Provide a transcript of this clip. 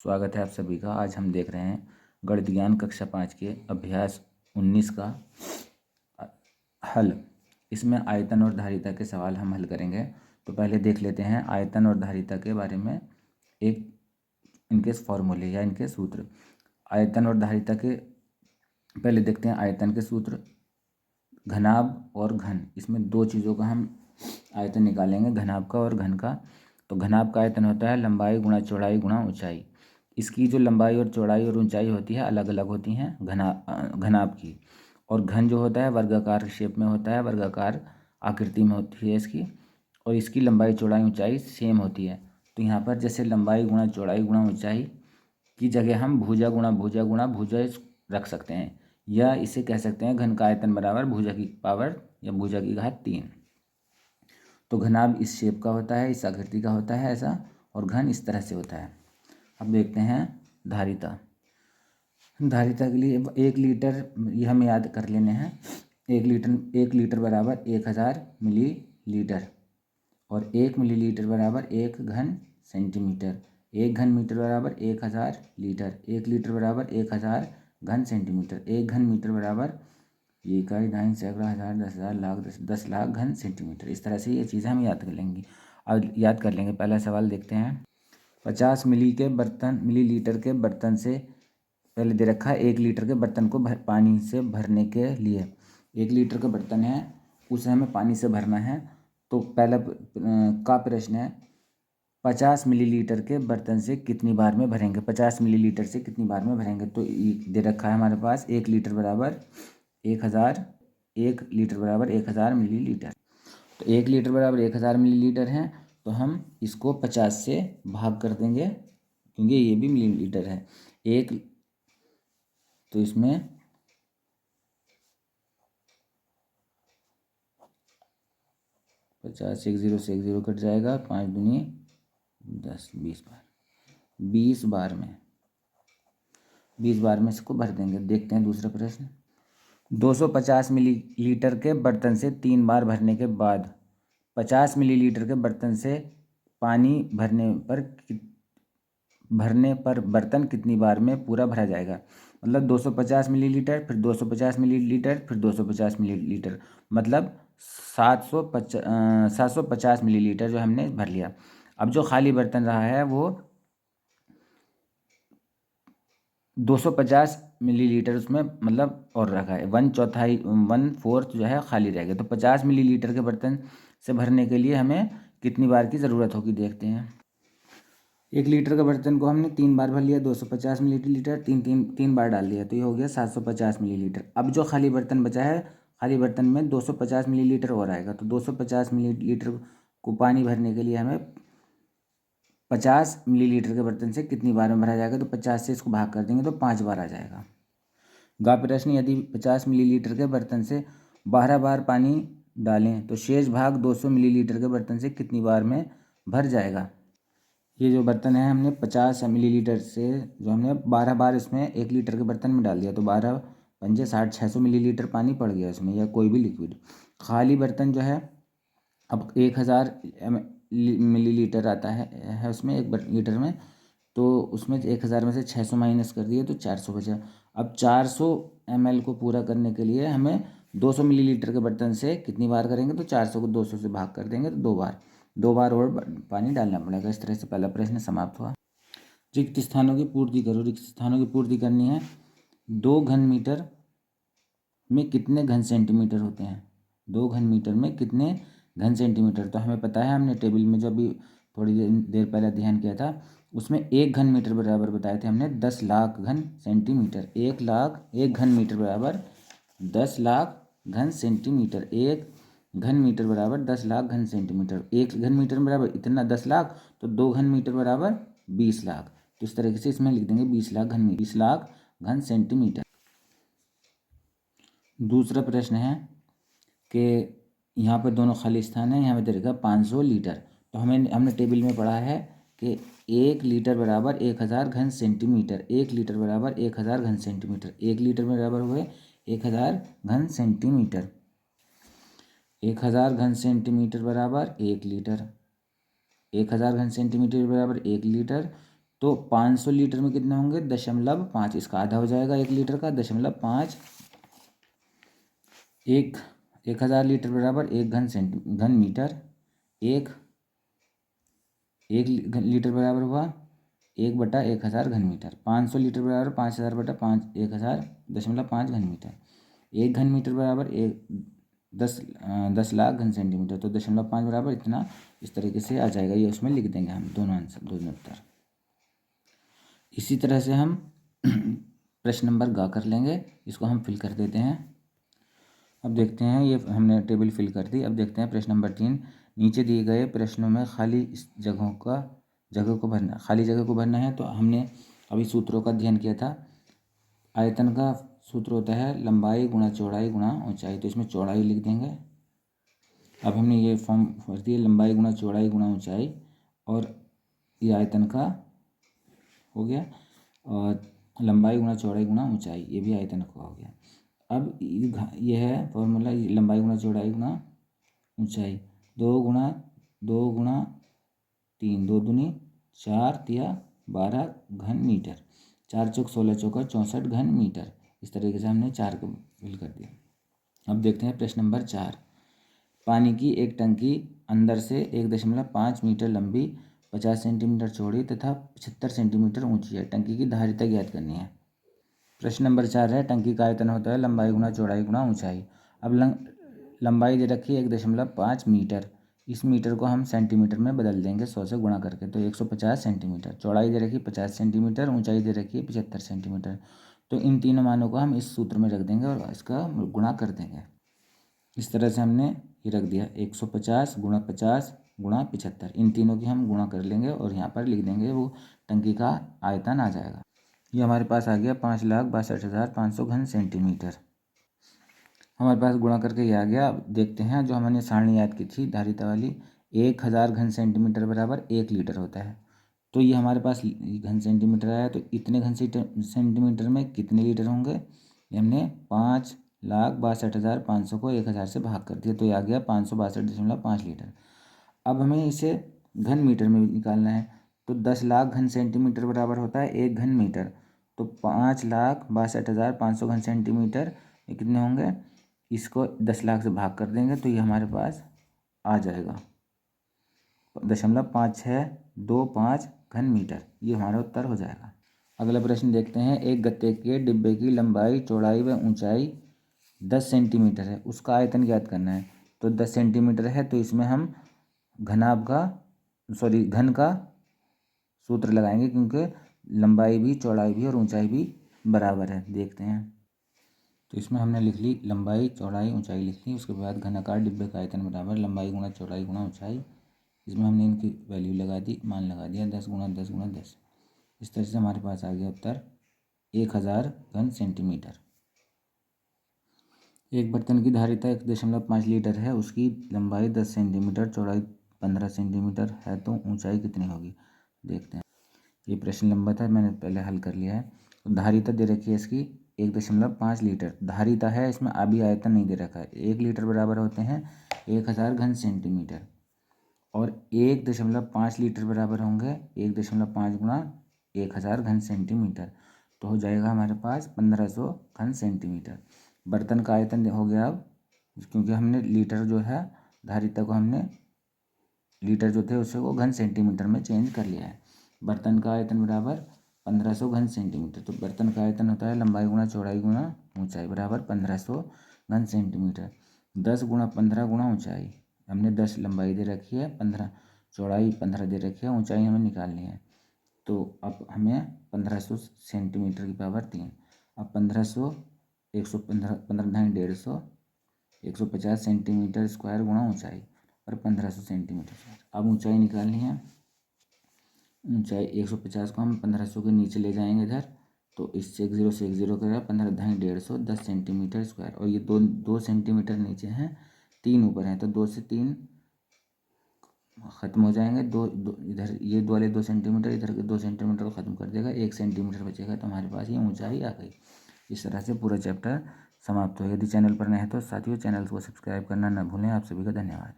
स्वागत है आप सभी का। आज हम देख रहे हैं गणित ज्ञान कक्षा 5 के अभ्यास 19 का हल। इसमें आयतन और धारिता के सवाल हम हल करेंगे। तो पहले देख लेते हैं आयतन और धारिता के बारे में, एक इनके फॉर्मूले या इनके सूत्र। आयतन और धारिता के पहले देखते हैं आयतन के सूत्र। घनाभ और घन, इसमें दो चीज़ों का हम आयतन निकालेंगे, घनाभ का और घन का। तो घनाभ का आयतन होता है लंबाई गुणा चौड़ाई गुणा ऊंचाई। इसकी जो लंबाई और चौड़ाई और ऊंचाई होती है अलग अलग होती हैं घनाभ की। और घन जो होता है वर्गाकार शेप में होता है, वर्गाकार आकृति में होती है इसकी, और इसकी लंबाई चौड़ाई ऊंचाई सेम होती है। तो यहाँ पर जैसे लंबाई गुणा चौड़ाई गुणा ऊंचाई की जगह हम भुजा गुणा भुजा गुणा भुजा रख सकते हैं, या इसे कह सकते हैं घन का आयतन बराबर भुजा की पावर या भुजा की घात 3। तो घनाभ इस शेप का होता है, इस आकृति का होता है ऐसा, और घन इस तरह से होता है। अब देखते हैं धारिता। धारिता के लिए 1 लीटर ये हमें याद कर लेने हैं। 1 लीटर बराबर 1000 मिलीलीटर, और 1 मिलीलीटर बराबर 1 घन सेंटीमीटर। 1 घन मीटर बराबर 1000 लीटर। 1 लीटर बराबर 1000 घन सेंटीमीटर। 1 घन मीटर बराबर ये इकाई दाइन सैकड़ा हज़ार 10,000 लाख 10 लाख घन सेंटीमीटर। इस तरह से ये चीज़ें हम याद कर लेंगे। अब याद कर लेंगे। पहला सवाल देखते हैं। 50 मिलीलीटर के बर्तन से पहले दे रखा है 1 लीटर के बर्तन को पानी से भरने के लिए। 1 लीटर का बर्तन है, उसे हमें पानी से भरना है। तो पहला का प्रश्न है 50 मिलीलीटर के बर्तन से कितनी बार में भरेंगे। 50 मिलीलीटर से कितनी बार में भरेंगे। तो दे रखा है हमारे पास 1 लीटर बराबर 1000, 1 लीटर बराबर 1000 मिलीलीटर। तो 1 लीटर बराबर 1000 मिलीलीटर है, तो हम इसको 50 से भाग कर देंगे क्योंकि ये भी मिलीलीटर है। एक तो इसमें 50 एक जीरो से एक जीरो कट जाएगा, 5 दूनी 10, 20 बार। 20 बार में इसको भर देंगे। देखते हैं दूसरा प्रश्न। 250 मिलीलीटर के बर्तन से 3 बार भरने के बाद 50 मिलीलीटर के बर्तन से पानी भरने पर बर्तन कितनी बार में पूरा भरा जाएगा। मतलब 250 मिलीलीटर, फिर 250 मिलीलीटर, फिर 250 मिलीलीटर, मतलब 750 मिलीलीटर जो हमने भर लिया। अब जो खाली बर्तन रहा है वो 250 मिलीलीटर उसमें मतलब और रखा है, 1/4 जो है खाली रह गया। तो 50 मिलीलीटर के बर्तन से भरने के लिए हमें कितनी बार की ज़रूरत होगी देखते हैं। 1 लीटर का बर्तन को हमने 3 बार भर लिया, 250 मिलीलीटर, तीन बार डाल दिया, तो ये हो गया 750 मिलीलीटर। अब जो खाली बर्तन बचा है, खाली बर्तन में 250 मिलीलीटर और आएगा। तो 250 मिलीलीटर को पानी भरने के लिए हमें 50 मिलीलीटर के बर्तन से कितनी बार में भरा जाएगा। तो 50 से इसको भाग कर देंगे तो 5 बार आ जाएगा। गा प्रश्न, यदि 50 मिलीलीटर के बर्तन से 12 बार पानी डालें तो शेष भाग 200 मिलीलीटर के बर्तन से कितनी बार में भर जाएगा। ये जो बर्तन है हमने 50 मिलीलीटर से जो हमने 12 बार इसमें 1 लीटर के बर्तन में डाल दिया, तो 12 पंजे 60, 600 मिलीलीटर पानी पड़ गया इसमें, या कोई भी लिक्विड। खाली बर्तन जो है अब 1000 मिलीलीटर आता है उसमें 1 लीटर में, तो उसमें 1000 में से 600 माइनस कर दिए तो 400 बचा। अब 400 ml को पूरा करने के लिए हमें 200 मिलीलीटर के बर्तन से कितनी बार करेंगे। तो 400 को 200 से भाग कर देंगे तो 2 बार और पानी डालना पड़ेगा। इस तरह से पहला प्रश्न समाप्त हुआ। रिक्त स्थानों की पूर्ति करो। रिक्त स्थानों की पूर्ति करनी है। 2 घन मीटर में कितने घन सेंटीमीटर होते हैं। 2 घन मीटर में कितने घन सेंटीमीटर, तो हमें पता है, हमने टेबल में जो अभी थोड़ी देर पहले ध्यान किया था उसमें 1 घन मीटर बराबर बताए थे हमने 10 लाख घन सेंटीमीटर। 1 घन मीटर बराबर 10 लाख घन सेंटीमीटर। 1 घन मीटर बराबर 10 लाख घन सेंटीमीटर। 1 घन मीटर बराबर इतना 10 लाख, तो 2 घन मीटर बराबर 20 लाख। तो इस तरीके से इसमें लिख देंगे 20 लाख घन 20 लाख घन सेंटीमीटर। दूसरा प्रश्न है कि यहाँ पर दोनों खाली स्थान है, यहाँ पे दे रखा 500 लीटर। तो हमने टेबल में पढ़ा है कि 1 लीटर बराबर 1000 घन सेंटीमीटर। 1 लीटर बराबर 1000 घन सेंटीमीटर। 1 लीटर बराबर हुए 1000 घन सेंटीमीटर। 1000 घन सेंटीमीटर बराबर 1 लीटर। 1000 घन सेंटीमीटर बराबर 1 लीटर। तो 500 लीटर में कितने होंगे? 0.5। इसका आधा हो जाएगा 1 लीटर का, 0.5। 1000 लीटर बराबर 1 घन मीटर। एक लीटर बराबर हुआ 1/1000 घन मीटर। 500 लीटर बराबर 5000 बटा 1000 0.5 घन मीटर। 1 घन मीटर बराबर 10 लाख घन सेंटीमीटर। तो 0.5 बराबर इतना। इस तरीके से आ जाएगा, ये उसमें लिख देंगे हम दोनों आंसर, दोनों उत्तर। इसी तरह से हम प्रश्न नंबर गा कर लेंगे, इसको हम फिल कर देते हैं। अब देखते हैं, ये हमने टेबल फिल कर दी। अब देखते हैं प्रश्न नंबर 3। नीचे दिए गए प्रश्नों में खाली जगह को भरना, खाली जगह को भरना है। तो हमने अभी सूत्रों का अध्ययन किया था। आयतन का सूत्र होता है लंबाई गुणा चौड़ाई गुणा ऊंचाई। तो इसमें चौड़ाई लिख देंगे। अब हमने ये फॉर्म भर दिया, लंबाई गुणा चौड़ाई गुणा ऊंचाई, और ये आयतन का हो गया, और लंबाई गुणा चौड़ाई गुणा ऊंचाई, ये भी आयतन का हो गया। अब ये है फॉर्मूला, लंबाई गुणा चौड़ाई गुणा ऊंचाई। 2 गुणा 3, 2 दूनी 4 तिया 12 घन मीटर। 4 चौक 16 चौका 64 घन मीटर। इस तरीके से हमने 4 को फिल कर दिया। अब देखते हैं प्रश्न नंबर 4। पानी की एक टंकी अंदर से 1.5 मीटर लंबी, 50 सेंटीमीटर चौड़ी तथा 75 सेंटीमीटर ऊंची है। टंकी की धारिता ज्ञात करनी है। प्रश्न नंबर 4 है, टंकी का आयतन होता है लंबाई गुणा चौड़ाई गुणा ऊंचाई। अब लंबाई दे रखी है 1.5 मीटर। इस मीटर को हम सेंटीमीटर में बदल देंगे 100 से गुणा करके, तो 150 सेंटीमीटर। चौड़ाई दे रखी है 50 सेंटीमीटर, ऊंचाई दे रखी है 75 सेंटीमीटर। तो इन तीनों मानों को हम इस सूत्र में रख देंगे और इसका गुणा कर देंगे। इस तरह से हमने ये रख दिया 150 गुणा 50 गुणा 75। इन तीनों की हम गुणा कर लेंगे और यहाँ पर लिख देंगे, वो टंकी का आयतन आ जाएगा। ये हमारे पास आ गया 5,62,500 घन सेंटीमीटर। हमारे पास गुणा करके ये आ गया। अब देखते हैं, जो हमने सारणी याद की थी धारिता वाली, 1000 घन सेंटीमीटर बराबर 1 लीटर होता है। तो ये हमारे पास घन सेंटीमीटर आया, तो इतने घन सेंटीमीटर में कितने लीटर होंगे? ये हमने 5,62,500 को 1000 से भाग कर दिया, तो ये आ गया 562.5 लीटर। अब हमें इसे घन मीटर में निकालना है। तो 10 लाख घन सेंटीमीटर बराबर होता है 1 घन मीटर। तो 5,62,500 घन सेंटीमीटर ये कितने होंगे? इसको 10 लाख से भाग कर देंगे, तो ये हमारे पास आ जाएगा 0.5625 घन मीटर। ये हमारा उत्तर हो जाएगा। अगला प्रश्न देखते हैं। एक गत्ते के डिब्बे की लंबाई चौड़ाई व ऊंचाई 10 सेंटीमीटर है, उसका आयतन ज्ञात करना है। तो 10 सेंटीमीटर है, तो इसमें हम घन का सूत्र लगाएंगे, क्योंकि लंबाई भी चौड़ाई भी और ऊंचाई भी बराबर है। देखते हैं, तो इसमें हमने लिख ली लंबाई चौड़ाई ऊंचाई लिख ली। उसके बाद घनाकार डिब्बे का आयतन बराबर लंबाई गुणा चौड़ाई गुणा ऊंचाई। इसमें हमने इनकी वैल्यू लगा दी, मान लगा दिया 10 गुणा 10 गुणा 10। इस तरह से हमारे पास आ गया उत्तर 1000 घन सेंटीमीटर। एक बर्तन की धारिता 1.5 लीटर है, उसकी लंबाई 10 सेंटीमीटर चौड़ाई 15 सेंटीमीटर है, तो ऊंचाई कितनी होगी? देखते हैं। ये प्रश्न लंबा था, मैंने पहले हल कर लिया है। तो धारिता दे रखी है इसकी 1.5 लीटर। धारिता है, इसमें अभी आयतन नहीं दे रखा है। 1 लीटर बराबर होते हैं 1000 घन सेंटीमीटर, और 1.5 लीटर बराबर होंगे 1.5 गुणा 1000 घन सेंटीमीटर। तो हो जाएगा हमारे पास 1500 घन सेंटीमीटर। बर्तन का आयतन हो गया। अब क्योंकि हमने लीटर जो है, धारिता को हमने लीटर जो थे उससे वो घन सेंटीमीटर में चेंज कर लिया है। बर्तन का आयतन बराबर 1500 घन सेंटीमीटर। तो बर्तन का आयतन होता है लंबाई गुणा चौड़ाई गुणा ऊंचाई बराबर 1500 घन सेंटीमीटर। 10 गुणा 15 गुणा ऊंचाई। हमने 10 लंबाई दे रखी है, 15 चौड़ाई 15 दे रखी है, ऊंचाई हमें निकालनी है। तो अब हमें 1500 सेंटीमीटर की पावर 3। अब 1500 115 15 ढाई 150 150 सेंटीमीटर स्क्वायर गुणा ऊंचाई और 1500 सेंटीमीटर स्क्वायर। अब ऊंचाई निकालनी है। ऊंचाई 150 को हम 1500 के नीचे ले जाएंगे इधर, तो इससे एक जीरो करेगा, 15 ढाई 150 10 सेंटीमीटर स्क्वायर। और ये दो सेंटीमीटर नीचे हैं, 3 ऊपर हैं, तो 2 से 3 ख़त्म हो जाएंगे। इधर ये वाले 2 सेंटीमीटर, इधर के 2 सेंटीमीटर को ख़त्म कर देगा, 1 सेंटीमीटर बचेगा। तो हमारे पास ये ऊंचाई आ गई। इस तरह से पूरा चैप्टर समाप्त हो। यदि चैनल पर नए हैं तो साथियों, चैनल को सब्सक्राइब करना न भूलें। आप सभी का धन्यवाद।